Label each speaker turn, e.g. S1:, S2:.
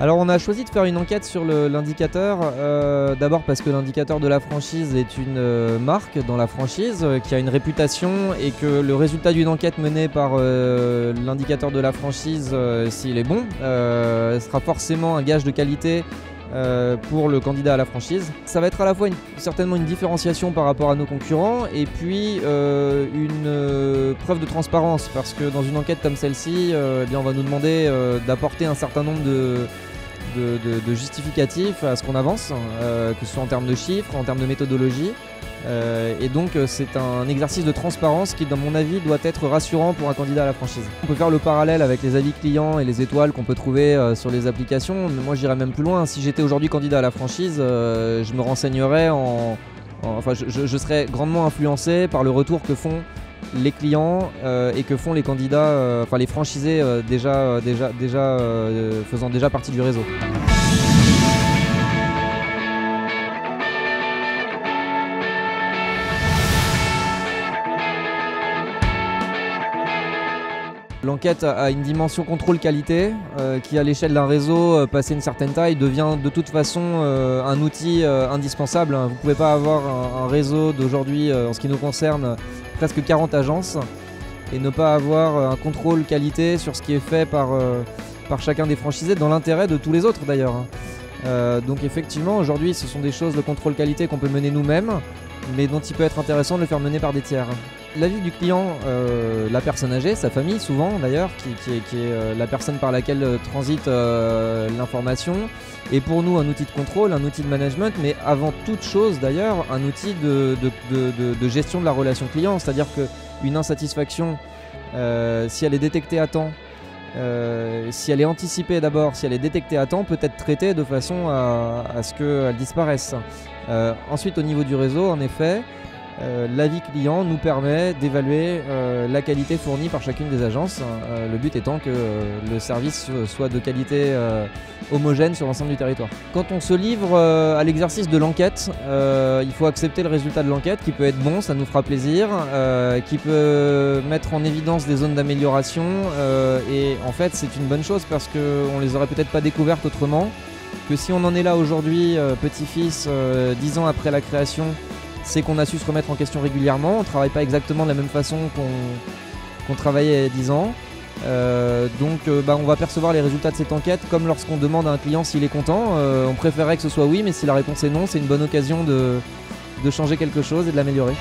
S1: Alors on a choisi de faire une enquête sur l'indicateur, d'abord parce que l'indicateur de la franchise est une marque dans la franchise qui a une réputation et que le résultat d'une enquête menée par l'indicateur de la franchise, s'il est bon, sera forcément un gage de qualité pour le candidat à la franchise. Ça va être à la fois certainement une différenciation par rapport à nos concurrents et puis une preuve de transparence, parce que dans une enquête comme celle-ci, eh bien on va nous demander d'apporter un certain nombre de justificatifs à ce qu'on avance, que ce soit en termes de chiffres, en termes de méthodologie. Et donc c'est un exercice de transparence qui, dans mon avis, doit être rassurant pour un candidat à la franchise. On peut faire le parallèle avec les avis clients et les étoiles qu'on peut trouver sur les applications, mais moi j'irais même plus loin. Si j'étais aujourd'hui candidat à la franchise, je me renseignerais enfin je serais grandement influencé par le retour que font les clients et que font les candidats, enfin les franchisés faisant déjà partie du réseau. L'enquête a une dimension contrôle qualité qui, à l'échelle d'un réseau passé une certaine taille, devient de toute façon un outil indispensable. Vous ne pouvez pas avoir un réseau d'aujourd'hui, en ce qui nous concerne, presque 40 agences, et ne pas avoir un contrôle qualité sur ce qui est fait par chacun des franchisés, dans l'intérêt de tous les autres d'ailleurs. Donc effectivement, aujourd'hui, ce sont des choses de contrôle qualité qu'on peut mener nous-mêmes, mais dont il peut être intéressant de le faire mener par des tiers. L'avis du client, la personne âgée, sa famille souvent d'ailleurs, qui est la personne par laquelle transite l'information, est pour nous un outil de contrôle, un outil de management, mais avant toute chose d'ailleurs un outil de gestion de la relation client. C'est-à-dire qu'une insatisfaction, si elle est détectée à temps, si elle est anticipée d'abord, si elle est détectée à temps, peut être traitée de façon à ce qu'elle disparaisse. Ensuite, au niveau du réseau, en effet, l'avis client nous permet d'évaluer la qualité fournie par chacune des agences, le but étant que le service soit de qualité homogène sur l'ensemble du territoire. Quand on se livre à l'exercice de l'enquête, il faut accepter le résultat de l'enquête qui peut être bon, ça nous fera plaisir, qui peut mettre en évidence des zones d'amélioration et en fait c'est une bonne chose parce qu'on les aurait peut-être pas découvertes autrement, que si on en est là aujourd'hui, petit-fils, 10 ans après la création, c'est qu'on a su se remettre en question régulièrement. On ne travaille pas exactement de la même façon qu'on travaillait il y a 10 ans. Donc on va percevoir les résultats de cette enquête comme lorsqu'on demande à un client s'il est content. On préférerait que ce soit oui, mais si la réponse est non, c'est une bonne occasion de changer quelque chose et de l'améliorer.